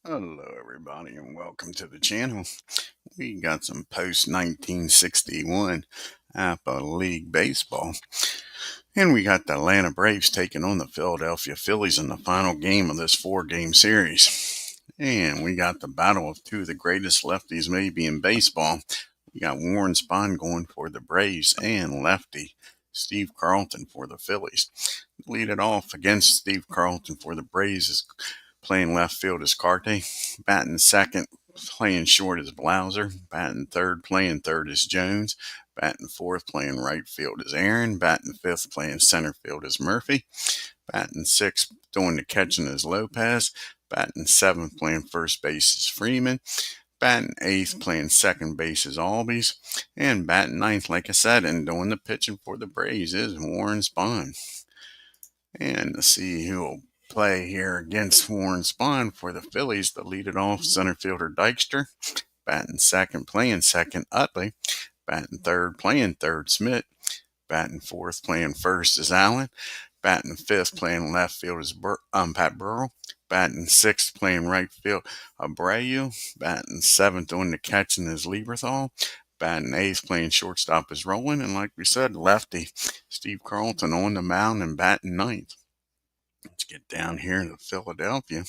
Hello, everybody, and welcome to the channel. We got some post 1961 Apba League baseball, and we got the Atlanta Braves taking on the Philadelphia Phillies in the final game of this 4-game series. And we got the battle of two of the greatest lefties maybe in baseball. We got Warren Spahn going for the Braves and lefty Steve Carlton for the Phillies. Lead it off against Steve Carlton for the Braves is playing left field is CARLTON. Batting second, playing short is Blauser. Batting third, playing third is Jones. Batting fourth, playing right field is Aaron. Batting fifth, playing center field is Murphy. Batting sixth, doing the catching is Lopez. Batting seventh, playing first base is Freeman. Batting eighth, playing second base is Albies. And batting ninth, like I said, and doing the pitching for the Braves is Warren Spahn. And to see who will play here against Warren Spahn for the Phillies, the lead it off center fielder Dykstra. Batting second, playing second, Utley. Batting third, playing third, Smith. Batting fourth, playing first is Allen. Batting fifth, playing left field is Pat Burrell. Batting sixth, playing right field, Abreu. Batting seventh, doing the catching is Lieberthal. Batting eighth, playing shortstop is Rowland. And like we said, lefty Steve Carlton on the mound and batting ninth. Let's get down here to Philadelphia.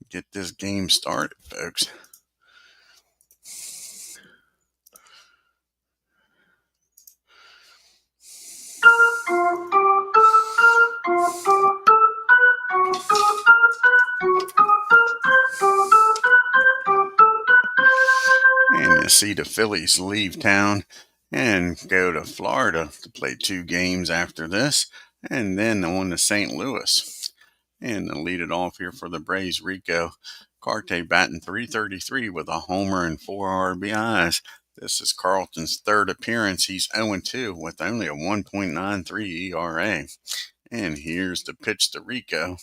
Get this game started, folks. And you see the Phillies leave town and go to Florida to play 2 games after this, and then on to St. Louis. And to lead it off here for the Braves, Rico Carte batting .333 with a homer and 4 RBIs. This is Carlton's third appearance. He's 0-2 with only a 1.93 ERA. And here's the pitch to Rico.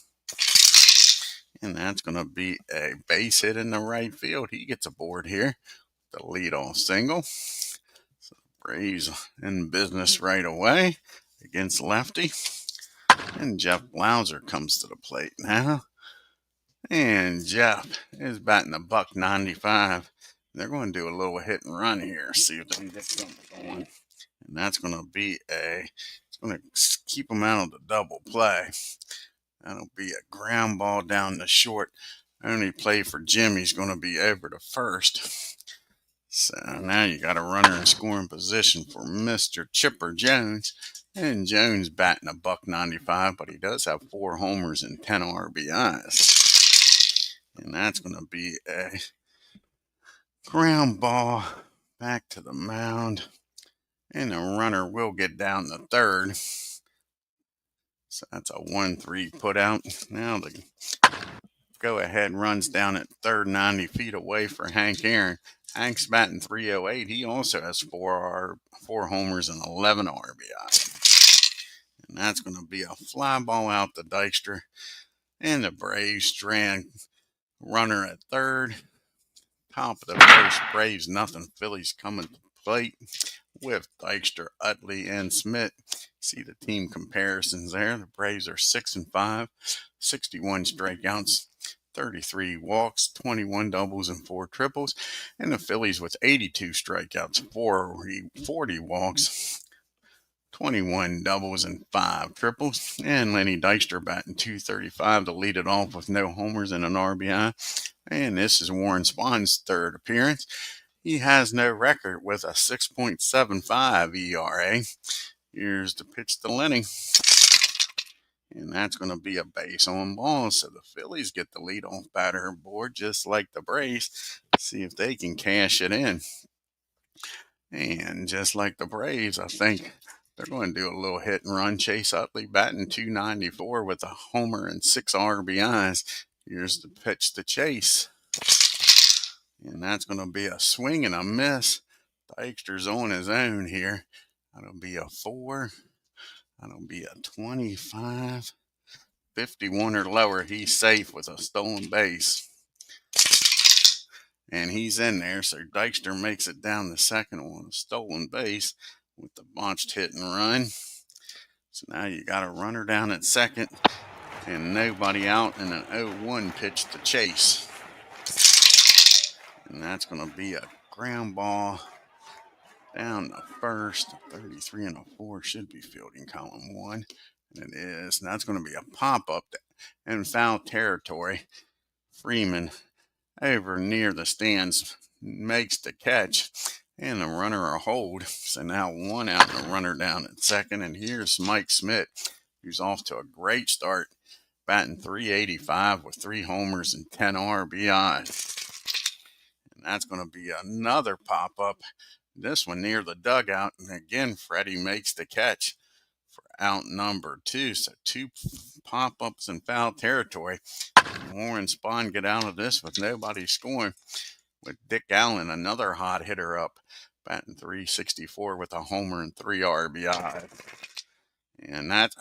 And that's going to be a base hit in the right field. He gets aboard here. The leadoff single. So Braves in business right away against lefty. And Jeff Blauser comes to the plate now. And Jeff is batting a .195. They're going to do a little hit and run here. See if they can get something going. And that's going to be it's going to keep them out of the double play. That'll be a ground ball down the short. Only play for Jimmy's going to be over to first. So now you got a runner in scoring position for Mr. Chipper Jones. And Jones batting a .195, but he does have 4 homers and 10 RBIs. And that's going to be a ground ball back to the mound. And the runner will get down to third. So that's a 1-3 put out. Now the go ahead runs down at third, 90 feet away for Hank Aaron. Hank's batting .308. He also has 4 homers and 11 RBI. And that's going to be a fly ball out to Dykstra. And the Braves strand runner at third. Top of the first, Braves nothing. Phillies coming to plate with Dykstra, Utley, and Smith. See the team comparisons there. The Braves are 6-5, 61 strikeouts, 33 walks, 21 doubles, and 4 triples. And the Phillies with 82 strikeouts, 40 walks, 21 doubles, and 5 triples. And Lenny Dykstra batting .235 to lead it off with no homers and an RBI. And this is Warren Spahn's third appearance. He has no record with a 6.75 ERA. Here's the pitch to Lenny. And that's going to be a base on ball. So the Phillies get the leadoff batter aboard just like the Braves. See if they can cash it in. And just like the Braves, I think they're going to do a little hit and run. Chase Utley batting .294 with a homer and 6 RBIs. Here's the pitch to Chase. And that's going to be a swing and a miss. Dykstra's on his own here. That'll be a 4. That'll be a 25. 51 or lower. He's safe with a stolen base. And he's in there. So Dykstra makes it down the second on a stolen base with the botched hit and run. So now you got a runner down at second and nobody out, and an 0-1 pitch to Chase. And that's going to be a ground ball down the first. 33 and a 4 should be fielding column 1. And it is. And that's going to be a pop-up in foul territory. Freeman over near the stands makes the catch. And the runner a hold. So now 1 out and a runner down at second. And here's Mike Smith, who's off to a great start, batting .385 with 3 homers and 10 RBIs. And that's going to be another pop-up. This one near the dugout. And again, Freddie makes the catch for out number 2. So 2 pop-ups in foul territory. Warren SPAHN get out of this with nobody scoring, with Dick Allen, another hot hitter, up, batting .364 with a homer and 3 RBI. And that,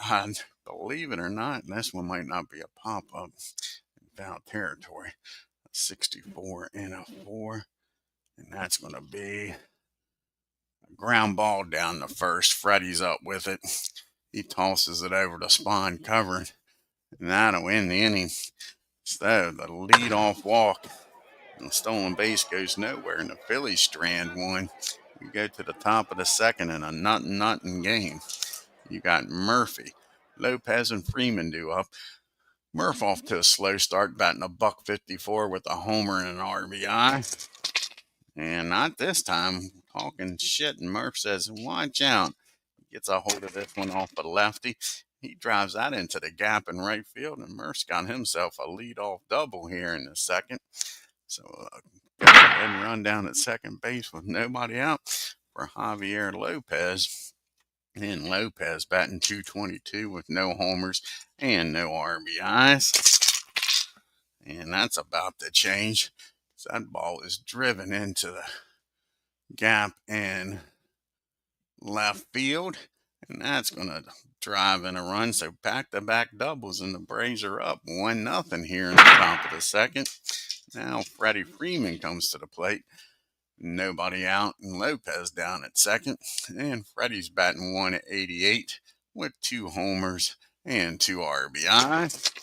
believe it or not, this one might not be a pop-up in foul territory. A 64 and a 4. And that's going to be a ground ball down the first. Freddie's up with it. He tosses it over to SPAHN covering. And that'll end the inning. So the leadoff walk and the stolen base goes nowhere. And the Phillies strand one. We go to the top of the second in a nothing game. You got Murphy, Lopez, and Freeman due up. Murph off to a slow start, batting a .154 with a homer and an RBI. And not this time, talking shit. And Murph says, watch out. He gets a hold of this one off a lefty. He drives that into the gap in right field, and Murph's got himself a leadoff double here in the second. So got a run down at second base with nobody out for Javier Lopez. And Lopez batting .222 with no homers and no RBIs. And that's about to change. So that ball is driven into the gap in left field. And that's going to drive in a run. So back-to-back doubles, and the Braves are up 1-0 here in the top of the second. Now Freddie Freeman comes to the plate. Nobody out, and Lopez down at second. And Freddie's batting .188 with 2 homers and 2 RBI.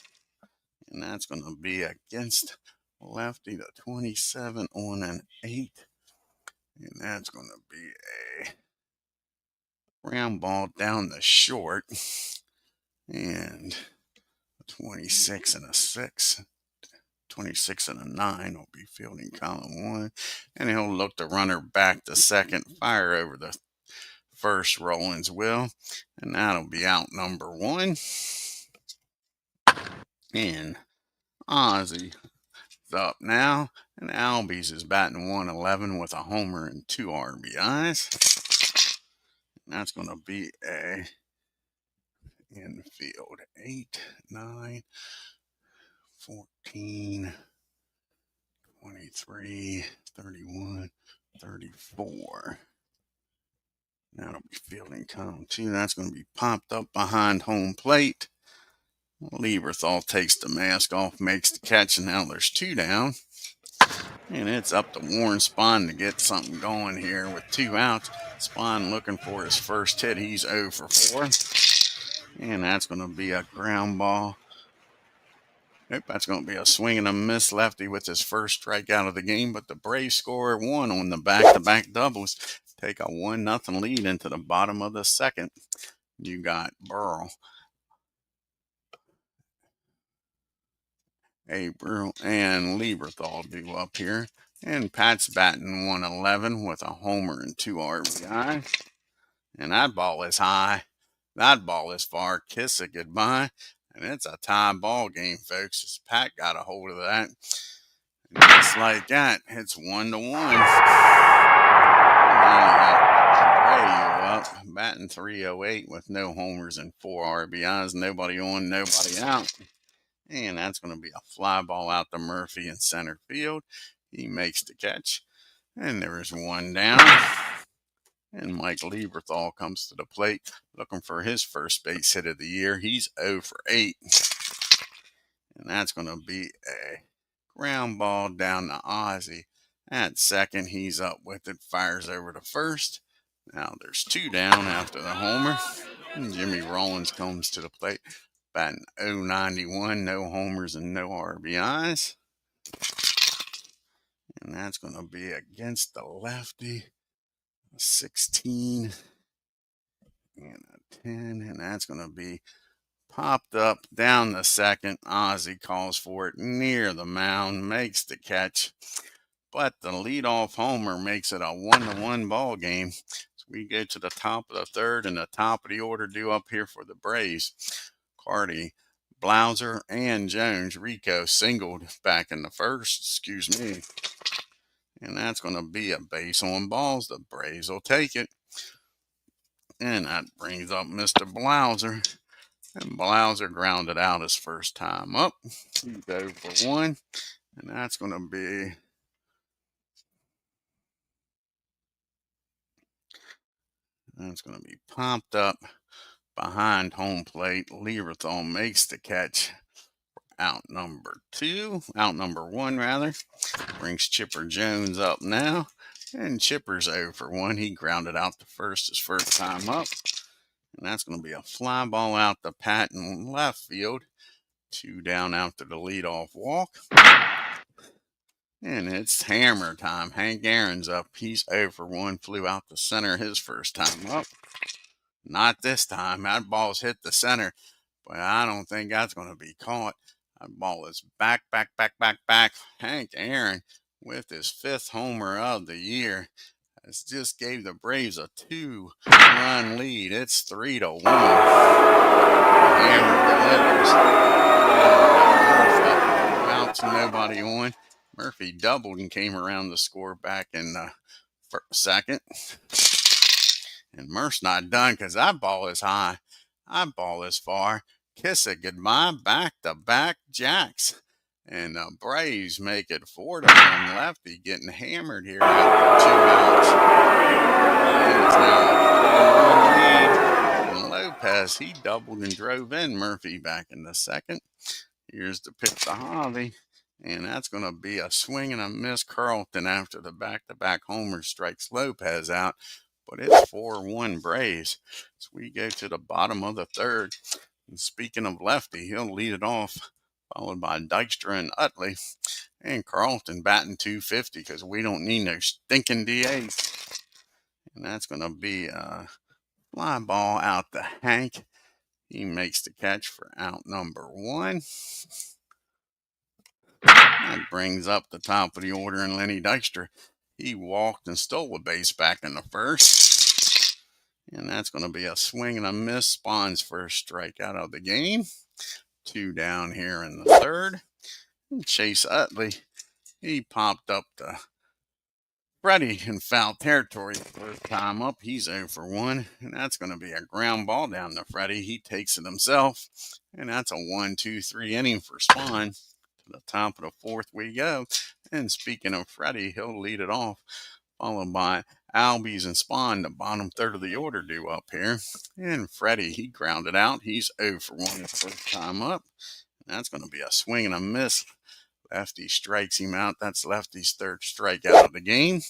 And that's going to be against lefty, the 27 on an 8. And that's going to be a ground ball down the short. And a 26 and a 6. 26 and a 9 will be fielding column 1. And he'll look the runner back to second, fire over the first. Rollins will. And that'll be out number 1. And Ozzy's up now. And Albies is batting .111 with a homer and 2 RBIs. And that's going to be a infield 8, 9, 14, 23, 31, 34. That'll be fielding column 2. That's going to be popped up behind home plate. Lieberthal takes the mask off, makes the catch, and now there's 2 down. And it's up to Warren SPAHN to get something going here with 2 outs. SPAHN looking for his first hit. He's 0 for 4. And that's going to be a ground ball. Nope, that's going to be a swing and a miss. Lefty with his first strikeout of the game. But the Braves score 1 on the back-to-back doubles. Take a 1-0 lead into the bottom of the second. You got Burrell, April, and Lieberthal due up here. And Pat's batting .111 with a homer and 2 RBI. And that ball is high. That ball is far. Kiss it goodbye. And it's a tie ball game, folks. As Pat got a hold of that. And just like that, it's 1-1. Now you got Abreu up, batting .308 with no homers and 4 RBIs. Nobody on, nobody out. And that's going to be a fly ball out to Murphy in center field. He makes the catch. And there is 1 down. And Mike Lieberthal comes to the plate looking for his first base hit of the year. He's 0 for 8. And that's going to be a ground ball down to Ozzy at second. He's up with it, fires over to first. Now there's 2 down after the homer. And Jimmy Rollins comes to the plate, batting .091, no homers and no RBIs. And that's going to be against the lefty. 16 and a 10. And that's going to be popped up down the second. Ozzie calls for it near the mound, makes the catch. But the leadoff homer makes it a 1-1 ball game. So we go to the top of the third, and the top of the order due up here for the Braves. Carty, Blauser, and Jones. Rico singled back in the first. Excuse me. And that's going to be a base on balls. The Braves will take it. And that brings up Mr. Blauser. And Blauser grounded out his first time up. He's 0 for 1. And that's going to be pumped up behind home plate. Lieberthal makes the catch. Out number 1 rather. Brings Chipper Jones up now. And Chipper's 0 for 1. He grounded out the first his first time up. And that's going to be a fly ball out to Patton left field. 2 down after the leadoff walk. And it's hammer time. Hank Aaron's up. He's 0 for 1. Flew out the center his first time up. Not this time. That ball's hit the center. But I don't think that's going to be caught. That ball is back. Hank Aaron with his 5th homer of the year has just gave the Braves a 2-run lead. It's 3-1. Hammer delivers. Out to nobody on. Murphy doubled and came around the score back in the second. And Murph's not done because that ball is high. That ball is far. Kiss it goodbye. Back-to-back jacks. And the Braves make it 4-1. Lefty getting hammered here after 2 outs. And it's now a 4-1 lead. And Lopez, he doubled and drove in Murphy back in the second. Here's the pitch to Javi. And that's going to be a swing and a miss. Carlton after the back-to-back homer strikes Lopez out. But it's 4-1 Braves. So we go to the bottom of the third. And speaking of lefty, he'll lead it off, followed by Dykstra and Utley. And Carlton batting .250 because we don't need no stinking DAs. And that's going to be a fly ball out to Hank. He makes the catch for out number 1. That brings up the top of the order and Lenny Dykstra. He walked and stole a base back in the first. And that's going to be a swing and a miss. Spahn's first strikeout of the game. 2 down here in the third. And Chase Utley, he popped up to Freddie in foul territory first time up. He's 0 for 1. And that's going to be a ground ball down to Freddie. He takes it himself. And that's a 1-2-3 inning for Spahn. To the top of the fourth we go. And speaking of Freddie, he'll lead it off, followed by Albies and Spahn, the bottom third of the order due up here. And Freddie, he grounded out. He's 0 for 1 the first time up. And that's going to be a swing and a miss. Lefty strikes him out. That's Lefty's 3rd strikeout of the game.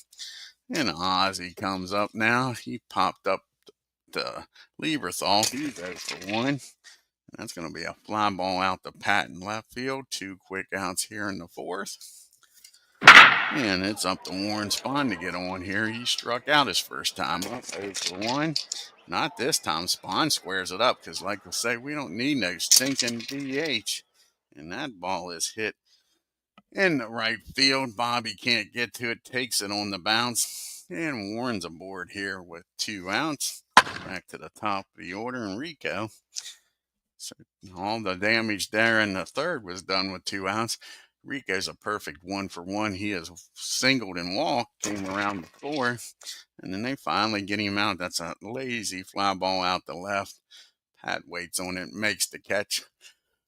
And Ozzie comes up now. He popped up to Lieberthal. He's 0 for 1. That's going to be a fly ball out to Patton left field. 2 quick outs here in the fourth. And it's up to Warren Spahn to get on here. He struck out his first time up, 0 for 1. Not this time. Spahn squares it up because, like I say, we don't need no stinking DH. And that ball is hit in the right field. Bobby can't get to it, takes it on the bounce. And Warren's aboard here with 2 outs. Back to the top of the order, and Rico. So all the damage there in the third was done with 2 outs. Rico's a perfect 1 for 1. He has singled and walked, came around the 4, and then they finally get him out. That's a lazy fly ball out the left. Pat waits on it, makes the catch.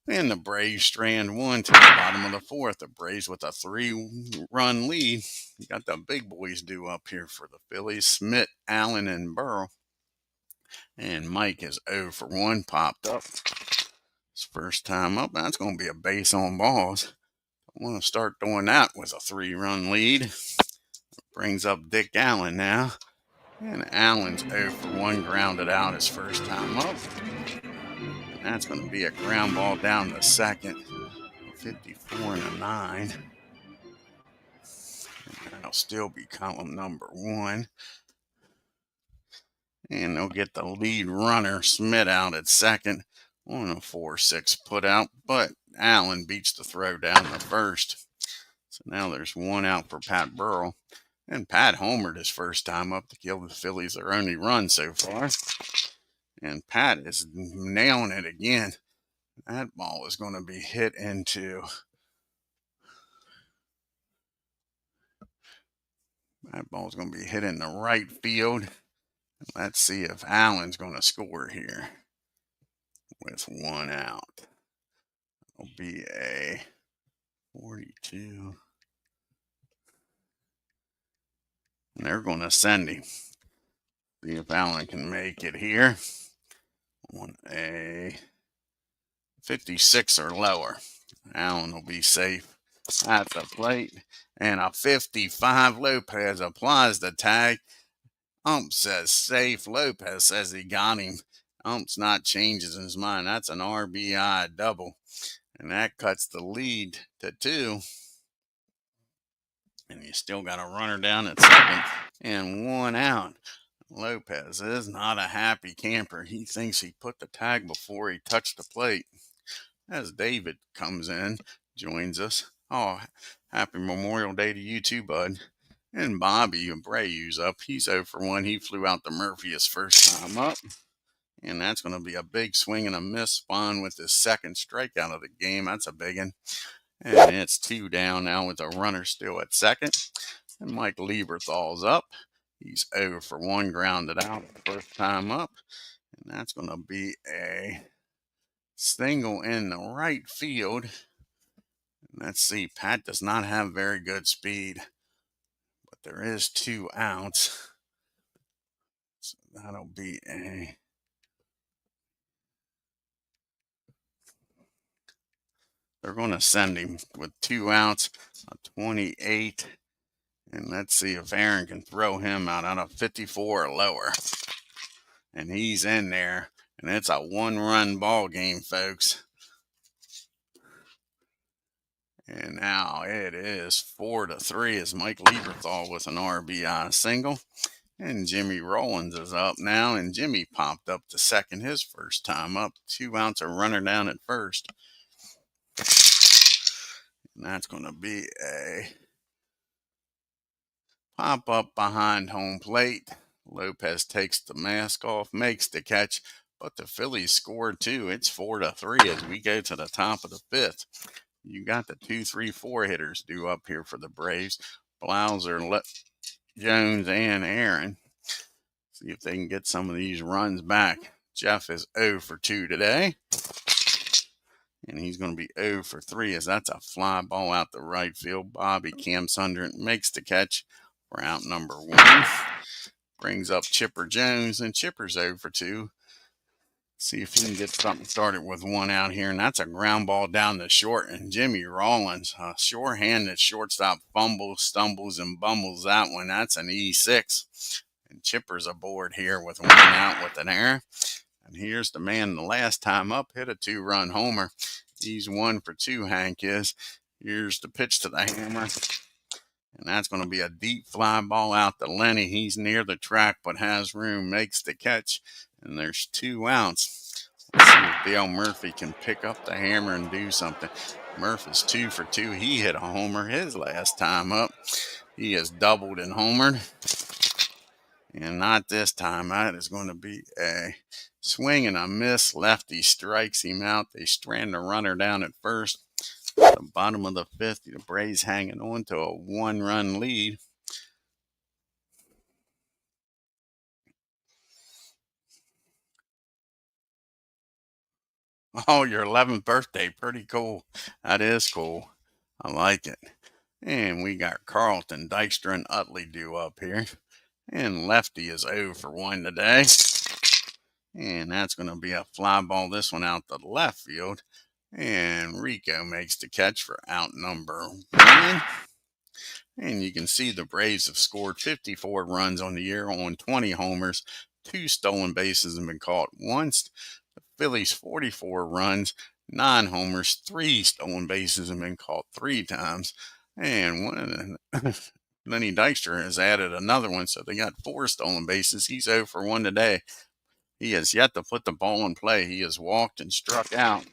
And the Braves strand 1 to the bottom of the fourth. The Braves with a 3-run lead. You got the big boys due up here for the Phillies. Smith, Allen, and Burrow. And Mike is 0 for 1, popped up. His first time up. That's going to be a base on balls. I want to start doing that with a 3-run lead. Brings up Dick Allen now. And Allen's 0 for 1, grounded out his first time up. And that's going to be a ground ball down the second. 54 and a 9. That'll still be column number 1. And they'll get the lead runner, Smith, out at second on a 4-6 put out. But Allen beats the throw down the first. So now there's 1 out for Pat Burrell. And Pat homered his first time up to give the Phillies their only run so far. And Pat is nailing it again. That ball is going to be hit into... That ball is going to be hit in the right field. Let's see if Allen's going to score here with 1 out. It'll be a 42. And they're going to send him. See if Allen can make it here on a 56 or lower. Allen will be safe at the plate. And a 55. Lopez applies the tag. Ump says safe. Lopez says he got him. Ump's not changing his mind. That's an RBI double. And that cuts the lead to 2. And you still got a runner down at second and 1 out. Lopez is not a happy camper. He thinks he put the tag before he touched the plate. As David comes in, joins us. Oh, happy Memorial Day to you too, bud. And Bobby Abreu's up. He's 0 for 1. He flew out to Murphy his first time up. And that's going to be a big swing and a miss. SPAHN with his second strikeout of the game. That's a big one. And it's 2 down now with a runner still at second. And Mike Lieberthal's up. He's 0 for 1, grounded out first time up. And that's going to be a single in the right field. Let's see, Pat does not have very good speed, but there is 2 outs. So that'll be a... They're going to send him with 2 outs, a 28. And let's see if Aaron can throw him out on a 54 or lower. And he's in there. And it's a 1-run ball game, folks. And now it is 4-3 as Mike Lieberthal with an RBI single. And Jimmy Rollins is up now. And Jimmy popped up to second his first time up. 2 outs, a runner down at first. And that's going to be a pop up behind home plate. Lopez takes the mask off, makes the catch, but the Phillies scored 2. It's 4-3 as we go to the top of the 5th. You got the 2, 3, 4 hitters due up here for the Braves. Blauser, Jones, and Aaron. See if they can get some of these runs back. Jeff is 0 for 2 today. And he's going to be 0 for 3 as that's a fly ball out the right field. Bobby Cam Sundrent makes the catch for out number 1. Brings up Chipper Jones, and Chipper's 0 for 2. See if he can get something started with 1 out here. And that's a ground ball down the short. And Jimmy Rollins, a sure-handed shortstop, fumbles, stumbles, and bumbles that one. That's an E6. And Chipper's aboard here with 1 out with an error. And here's the man the last time up, hit a 2-run homer. He's 1 for 2, Hank is. Here's the pitch to the hammer. And that's going to be a deep fly ball out to Lenny. He's near the track but has room, makes the catch. And there's 2 outs. Let's see if Dale Murphy can pick up the hammer and do something. Murphy's 2 for 2. He hit a homer his last time up. He has doubled and homered. And not this time. That is going to be a swing and a miss. Lefty strikes him out. They strand the runner down at first. At the bottom of the 5th, the Braves hanging on to a 1-run lead. Oh, your 11th birthday. Pretty cool. That is cool. I like it. And we got Carlton, Dykstra, and Utley due up here. And Lefty is 0 for 1 today. And that's going to be a fly ball. This one out the left field. And Rico makes the catch for out number 1. And you can see the Braves have scored 54 runs on the year on 20 homers. 2 stolen bases have been caught once. The Phillies 44 runs, 9 homers, 3 stolen bases have been caught 3 times. And one of the Lenny Dykstra has added another one, so they got 4 stolen bases. He's 0 for 1 today. He has yet to put the ball in play. He has walked and struck out,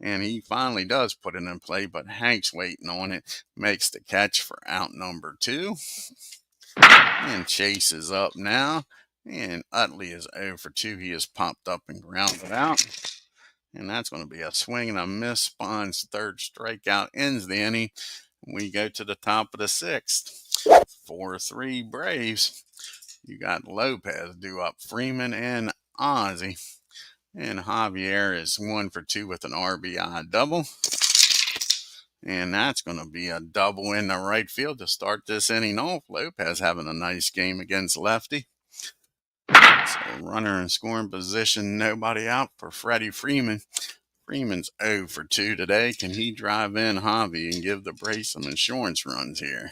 and he finally does put it in play, but Hank's waiting on it. Makes the catch for out number 2. And Chase is up now, and Utley is 0 for 2. He has popped up and grounded out. And that's going to be a swing and a miss. Spahn's 3rd strikeout ends the inning. We go to the top of the 6th. 4-3 Braves. You got Lopez due up Freeman and Ozzie. And Javier is 1 for 2 with an RBI double. And that's going to be a double in the right field to start this inning off. Lopez having a nice game against lefty. So runner in scoring position, nobody out for Freddie Freeman. Freeman's 0 for 2 today. Can he drive in Javi and give the Braves some insurance runs here?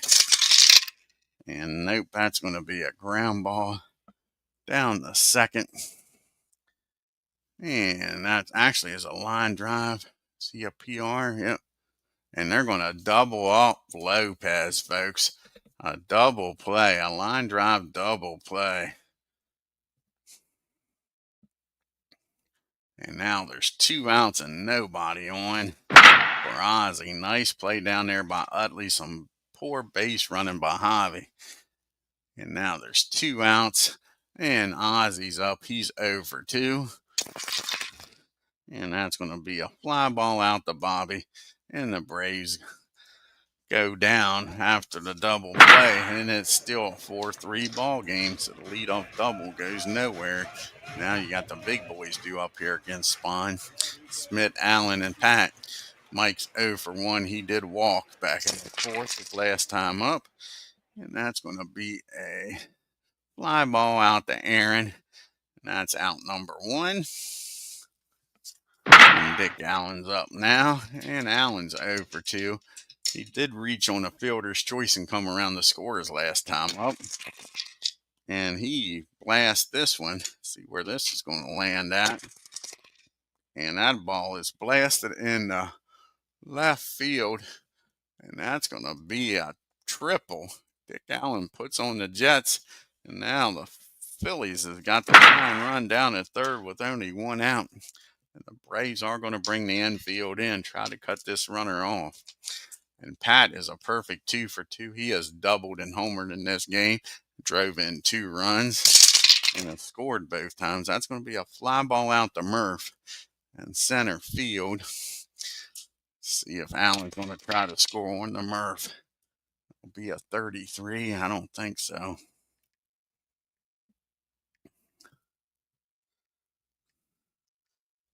And nope, that's going to be a ground ball down the 2nd. And that actually is a line drive. See a PR? Yep. And they're going to double up Lopez, folks. A double play, a line drive double play. And now there's 2 outs and nobody on for Ozzie. Nice play down there by Utley. Some poor base running by Javi. And now there's 2 outs. And Ozzie's up. He's 0 for 2. And that's going to be a fly ball out to Bobby. And the Braves go down after the double play. And it's still a 4-3 ball game. So the leadoff double goes nowhere. Now you got the big boys due up here against SPAHN. Smith, Allen, and Pat. Mike's 0 for 1. He did walk back in the 4th his last time up. And that's going to be a fly ball out to Aaron. And that's out number 1. And Dick Allen's up now. And Allen's 0 for 2. He did reach on a fielder's choice and come around the scores last time up. And he blasts this one. See where this is going to land at. And that ball is blasted in the left field. And that's going to be a triple. Dick Allen puts on the Jets. And now the Phillies has got the tying run down at 3rd with only 1 out. And the Braves are going to bring the infield in, try to cut this runner off. And Pat is a perfect 2 for 2. He has doubled and homered in this game. Drove in 2 runs and has scored both times. That's going to be a fly ball out to Murph in center field. See if Allen's going to try to score on the Murph. It'll be a 33. I don't think so.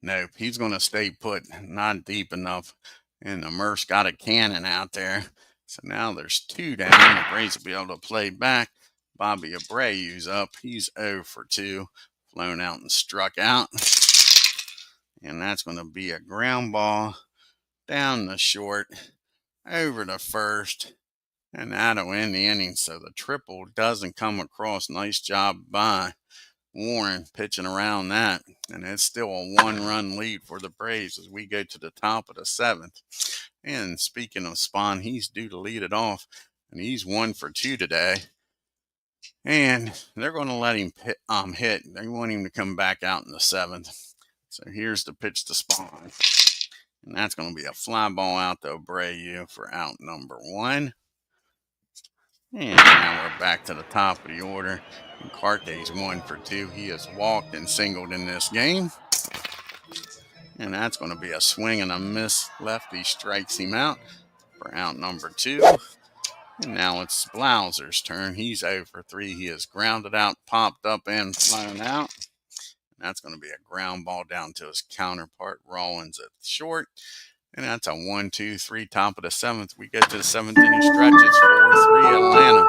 Nope, he's going to stay put. Not deep enough. And the Murph's got a cannon out there. So now there's 2 down. The Braves will be able to play back. Bobby Abreu's up. He's 0 for 2. Flown out and struck out. And that's going to be a ground ball down the short, over to first. And that'll end the inning. So the triple doesn't come across. Nice job by Warren pitching around that. And it's still a 1-run lead for the Braves as we go to the top of the 7th. And speaking of SPAHN, he's due to lead it off. And he's 1 for 2 today. And they're going to let him hit. They want him to come back out in the 7th. So here's the pitch to SPAHN. And that's going to be a fly ball out to Abreu for out number 1. And now we're back to the top of the order. And Carte's 1 for 2. He has walked and singled in this game. And that's going to be a swing and a miss. Lefty strikes him out for out number 2. And now it's Blauser's turn. He's 0 for 3. He is grounded out, popped up, and flown out. And that's going to be a ground ball down to his counterpart, Rollins, at short. And that's a 1-2-3, top of the 7th. We get to the 7th inning stretch. It's 4-3 Atlanta.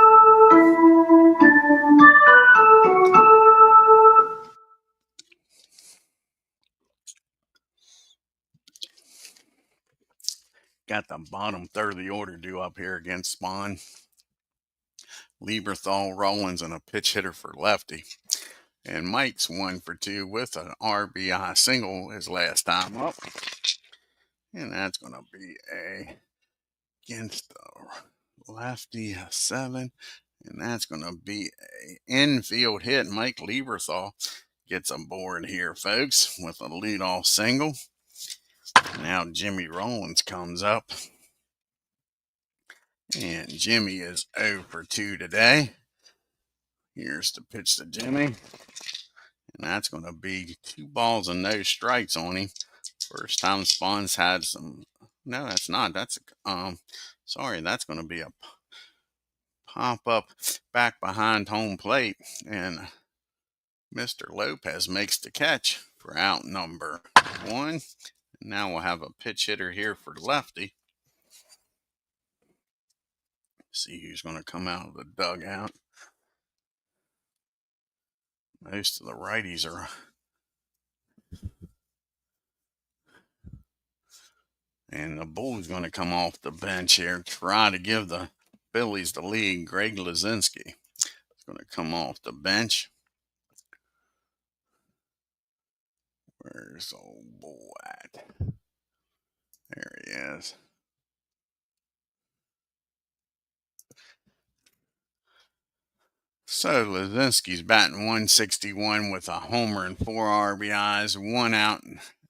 Got the bottom 3rd of the order due up here against SPAHN. Lieberthal, Rollins, and a pitch hitter for lefty. And Mike's 1 for 2 with an RBI single his last time up. And that's going to be against the lefty a 7. And that's going to be an infield hit. Mike Lieberthal gets aboard here, folks, with a leadoff single. Now Jimmy Rollins comes up. And Jimmy is 0 for 2 today. Here's the pitch to Jimmy. And that's going to be 2 balls and no strikes on him. First time Spawn's had some. No, that's not. That's sorry. That's going to be a pop up back behind home plate, and Mr. Lopez makes the catch for out number 1. And now we'll have a pitch hitter here for lefty. See who's going to come out of the dugout. Most of the righties are. And the Bulls going to come off the bench here, try to give the Phillies the lead. Greg Lazinski is going to come off the bench. Where's the old bull at? There he is. So Lazinski's batting 161 with a homer and 4 RBIs, 1 out,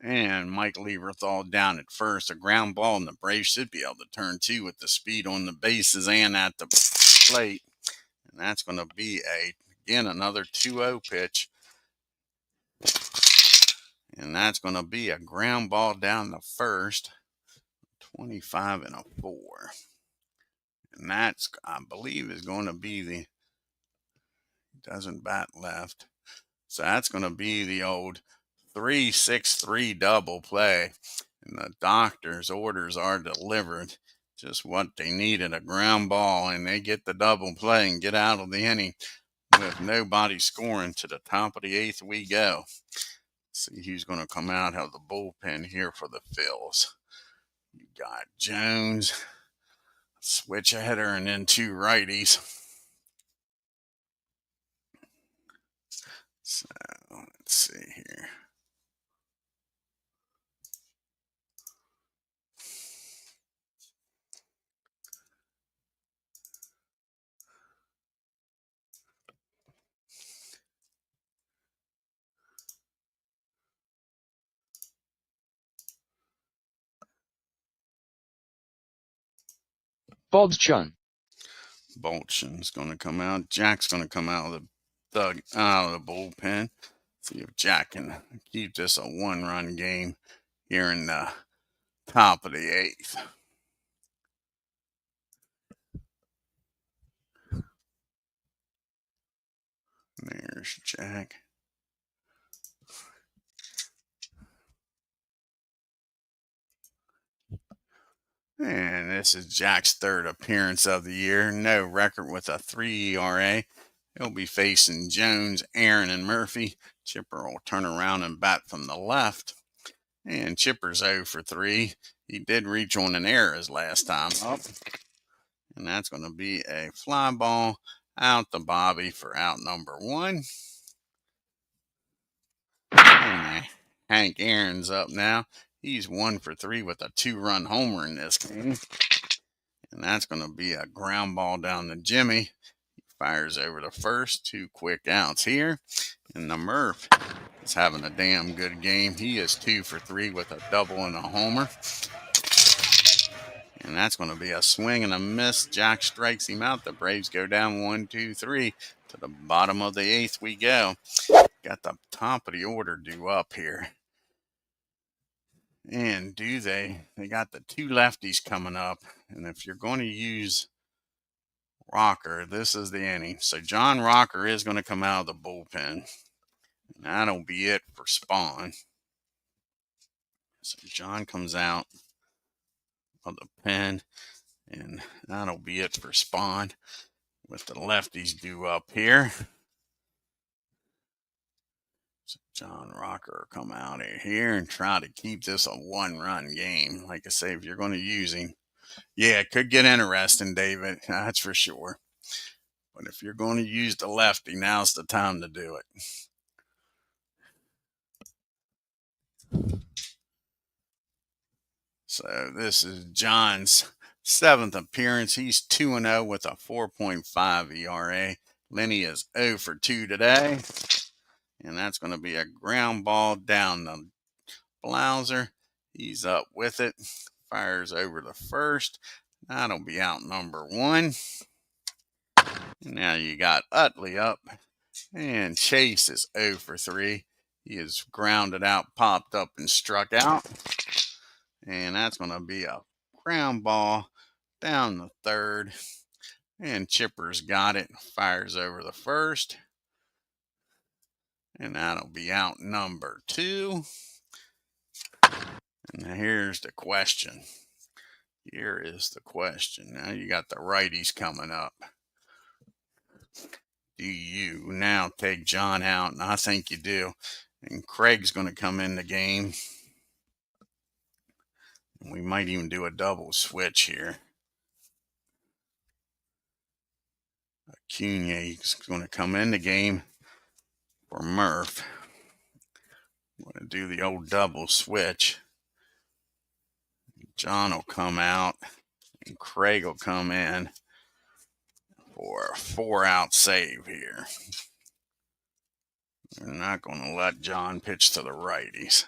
and Mike Lieberthal down at first. A ground ball, and the Braves should be able to turn 2 with the speed on the bases and at the plate. And that's going to be again another 2-0 pitch. And that's going to be a ground ball down the first. 25 and a 4. And that's, I believe, is going to be the. Doesn't bat left. So that's going to be the old 3-6-3 double play. And the doctor's orders are delivered. Just what they needed, a ground ball, and they get the double play and get out of the inning with nobody scoring. To the top of the 8th we go. See who's going to come out of the bullpen here for the Phils. You got Jones, switch a hitter, and then 2 righties. So let's see here. Boltchun. Boltchun's going to come out. Jack's going to come out of the bullpen. See if Jack can keep this a 1-run game here in the top of the 8th. There's Jack. And this is Jack's 3rd appearance of the year. No record with a 3 ERA. He'll be facing Jones, Aaron, and Murphy. Chipper will turn around and bat from the left. And Chipper's 0 for 3. He did reach on an error his last time up. And that's going to be a fly ball out to Bobby for out number 1. And Hank Aaron's up now. He's 1 for 3 with a 2-run homer in this game. And that's going to be a ground ball down to Jimmy. He fires over to first. 2 quick outs here. And the Murph is having a damn good game. He is 2 for 3 with a double and a homer. And that's going to be a swing and a miss. Jack strikes him out. The Braves go down 1-2-3. To the bottom of the 8th we go. Got the top of the order due up here. And they got the 2 lefties coming up. And if you're going to use Rocker, this is the inning. So John Rocker is going to come out of the bullpen. And that'll be it for SPAHN. So John comes out of the pen. And that'll be it for SPAHN. With the lefties due up here. So John Rocker will come out of here and try to keep this a 1-run game. Like I say, if you're going to use him, yeah, it could get interesting, David. That's for sure. But if you're going to use the lefty, now's the time to do it. So this is John's 7th appearance. He's 2-0 with a 4.5 ERA. Lenny is 0 for 2 today. And that's going to be a ground ball down the Blouser. He's up with it. Fires over the first. That'll be out number 1. And now you got Utley up. And Chase is 0 for 3. He is grounded out, popped up, and struck out. And that's going to be a ground ball down the third. And Chipper's got it. Fires over the first. And that'll be out number 2. And here's the question. Here is the question. Now you got the righties coming up. Do you now take John out? And I think you do. And Craig's going to come in the game. And we might even do a double switch here. Acuna is going to come in the game for Murph. I'm going to do the old double switch. John will come out and Craig will come in for a 4-out save here. We're not going to let John pitch to the righties.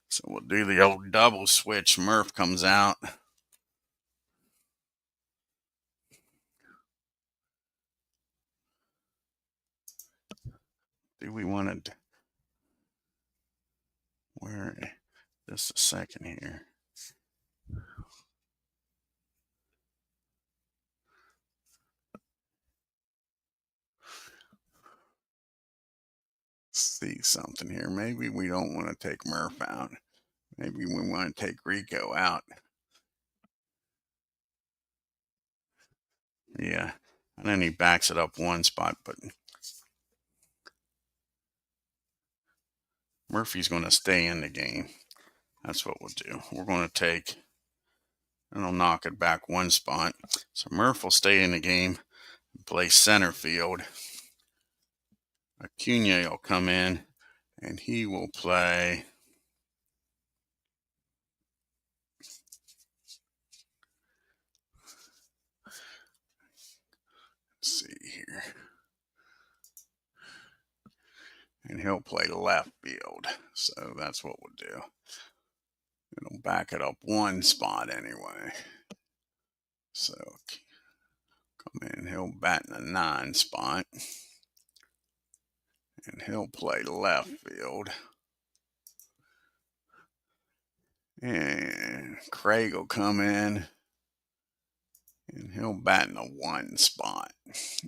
So we'll do the old double switch. Murph comes out. Do we want to... Where... Just a second here. See something here. Maybe we don't want to take Murph out. Maybe we want to take Rico out. Yeah. And then he backs it up one spot, but Murphy's going to stay in the game. That's what we'll do. We're going to take, and I'll knock it back one spot. So Murph will stay in the game and play center field. Acuna will come in, and he will play... Let's see here. And he'll play left field. So that's what we'll do. It'll back it up one spot anyway. So come in, he'll bat in the 9 spot. And he'll play left field. And Craig will come in. And he'll bat in the 1 spot.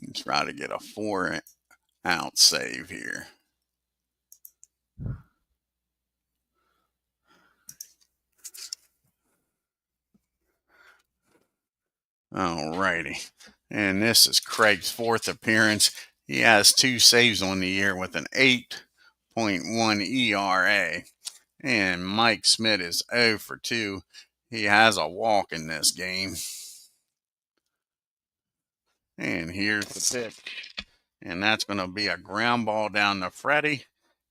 And try to get a 4-out save here. Alrighty. And this is Craig's 4th appearance. He has 2 saves on the year with an 8.1 ERA. And Mike Smith is 0 for 2. He has a walk in this game. And here's the pitch. And that's going to be a ground ball down to Freddie.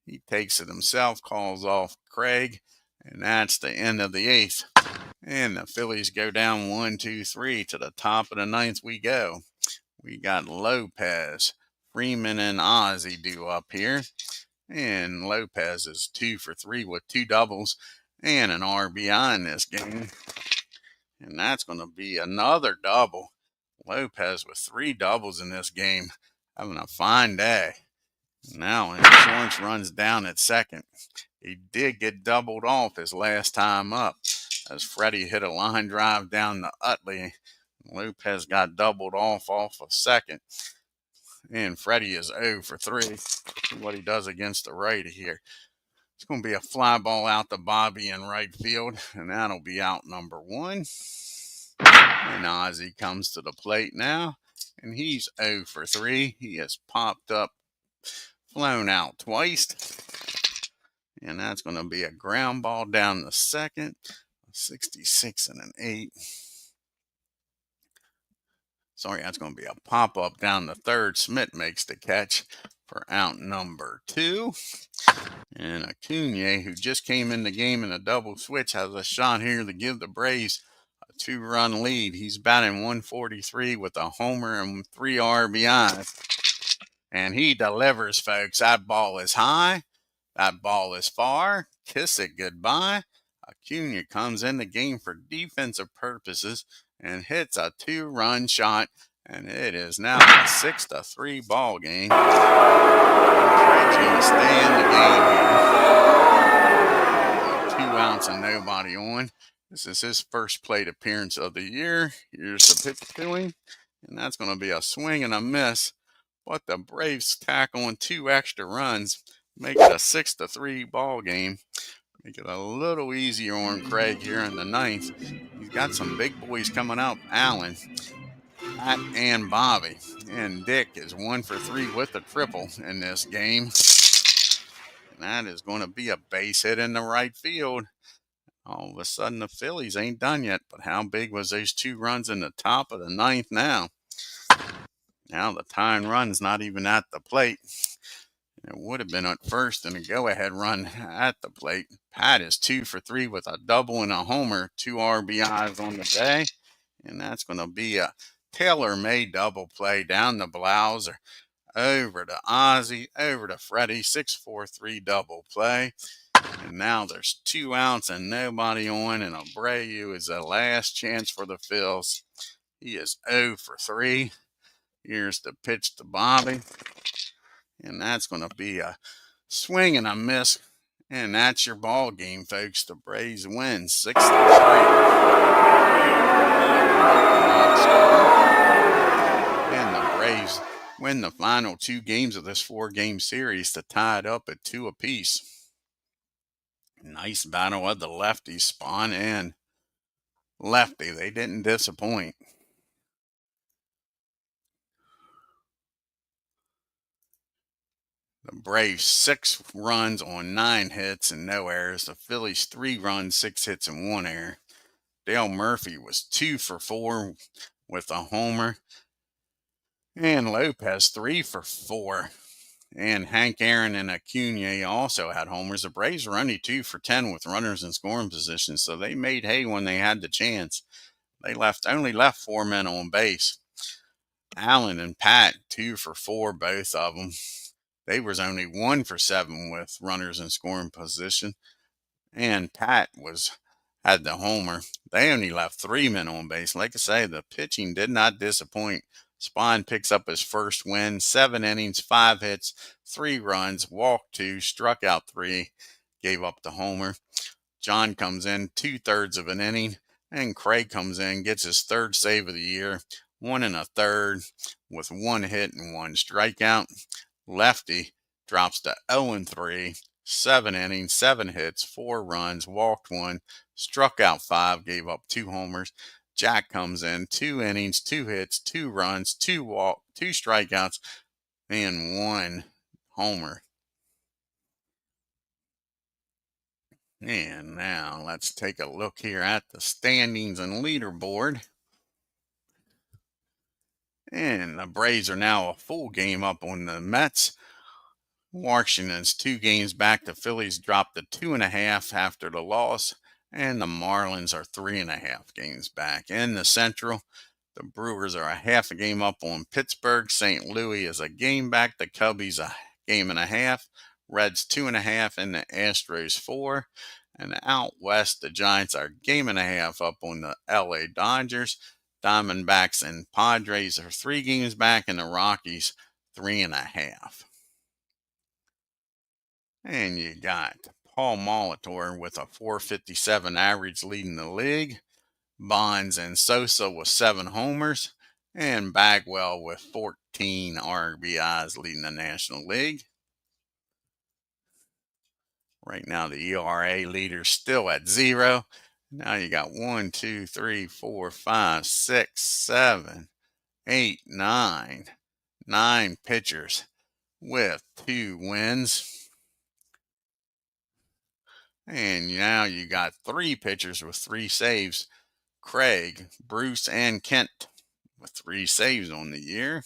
He takes it himself, calls off Craig. And that's the end of the 8th. And the Phillies go down 1-2-3. To the top of the 9th we go. We got Lopez, Freeman, and Ozzie due up here. And Lopez is 2 for 3 with 2 doubles and an RBI in this game. And that's going to be another double. Lopez with 3 doubles in this game. Having a fine day. Now insurance runs down at second. He did get doubled off his last time up as Freddie hit a line drive down to Utley. Lopez got doubled off of second. And Freddie is 0 for 3. See what he does against the righty here. It's going to be a fly ball out to Bobby in right field. And that'll be out number 1. And Ozzie comes to the plate now. And he's 0 for 3. He has popped up, flown out twice. And that's going to be a ground ball down the second. 66 and an 8. Sorry, that's going to be a pop-up down the third. Smith makes the catch for out number 2. And Acuna, who just came in the game in a double switch, has a shot here to give the Braves a 2-run lead. He's batting 143 with a homer and 3 RBIs. And he delivers, folks. That ball is high. That ball is far. Kiss it goodbye. Acuna comes in the game for defensive purposes and hits a 2-run shot. And it is now a 6-3 ball game. Craig's going to stay in the game here. 2 outs and nobody on. This is his first plate appearance of the year. Here's the pitch to him. And that's going to be a swing and a miss. But the Braves tack on 2 extra runs, make it a 6-3 ball game. Make it a little easier on Craig here in the 9th. He's got some big boys coming up. Allen, Pat, and Bobby. And Dick is 1 for 3 with a triple in this game. And that is going to be a base hit in the right field. All of a sudden, the Phillies ain't done yet. But how big was those 2 runs in the top of the 9th now? Now the tying run's not even at the plate. It would have been at first and a go-ahead run at the plate. Pat is 2 for 3 with a double and a homer, 2 RBIs on the day. And that's going to be a tailor-made double play down the Blauser, over to Ozzie, over to Freddie, 6-4-3 double play. And now there's 2 outs and nobody on, and Abreu is the last chance for the Phils. He is 0 for 3. Here's the pitch to Bobby. And that's going to be a swing and a miss. And that's your ball game, folks. The Braves win 6-3. And the Braves win the final 2 games of this 4-game series to tie it up at 2 apiece. Nice battle of the lefties, Spawn and Lefty. They didn't disappoint. The Braves 6 runs on 9 hits and no errors. The Phillies 3 runs, 6 hits and 1 error. Dale Murphy was 2 for 4 with a homer. And Lopez 3 for 4. And Hank Aaron and Acuna also had homers. The Braves were only 2 for 10 with runners in scoring position, so they made hay when they had the chance. They only left 4 men on base. Allen and Pat 2 for 4, both of them. They was only 1 for 7 with runners in scoring position, and Pat had the homer. They only left 3 men on base. Like I say, the pitching did not disappoint. SPAHN picks up his first win, 7 innings, 5 hits, 3 runs, walked 2, struck out 3, gave up the homer. John comes in 2/3 of an inning, and Craig comes in, gets his 3rd save of the year, 1 1/3 with 1 hit and 1 strikeout. Lefty drops to 0-3, 7 innings, 7 hits, 4 runs, walked 1, struck out 5, gave up 2 homers. Jack comes in, 2 innings, 2 hits, 2 runs, 2 strikeouts, and 1 homer. And now let's take a look here at the standings and leaderboard. And the Braves are now a full game up on the Mets. Washington's 2 games back. The Phillies dropped to 2.5 after the loss. And the Marlins are 3.5 games back. In the Central, the Brewers are a half a game up on Pittsburgh. St. Louis is a game back. The Cubbies a game and a half. Reds 2.5 and the Astros 4. And out west, the Giants are a game and a half up on the LA Dodgers. Diamondbacks and Padres are 3 games back, and the Rockies 3.5. And you got Paul Molitor with a .457 average leading the league. Bonds and Sosa with 7 homers. And Bagwell with 14 RBIs leading the National League. Right now, the ERA leader still at 0. Now you got 1, 2, 3, 4, 5, 6, 7, 8, 9. 9 pitchers with 2 wins. And now you got 3 pitchers with 3 saves. Craig, Bruce, and Kent with 3 saves on the year.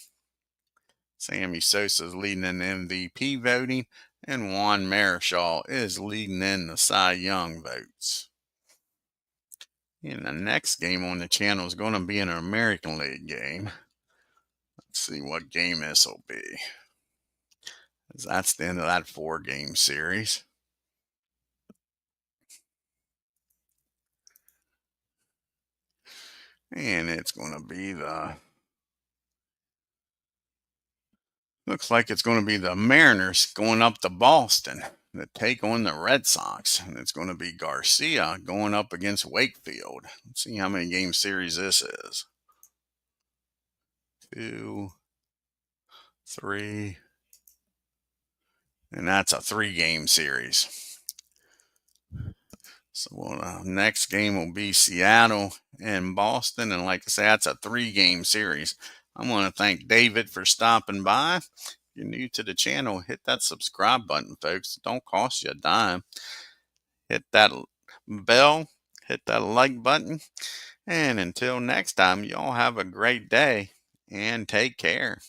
Sammy Sosa is leading in MVP voting, and Juan Marichal is leading in the Cy Young votes. And the next game on the channel is going to be an American League game. Let's see what game this will be. That's the end of that 4-game series. And it's going to be looks like it's going to be the Mariners going up to Boston to take on the Red Sox. And it's going to be Garcia going up against Wakefield. Let's see how many game series this is. 2, 3, and that's a 3-game series. So next game will be Seattle and Boston. And like I say, that's a 3-game series. I want to thank David for stopping by. If you're new to the channel, hit that subscribe button, folks. It don't cost you a dime. Hit that bell, hit that like button. And until next time, y'all have a great day and take care.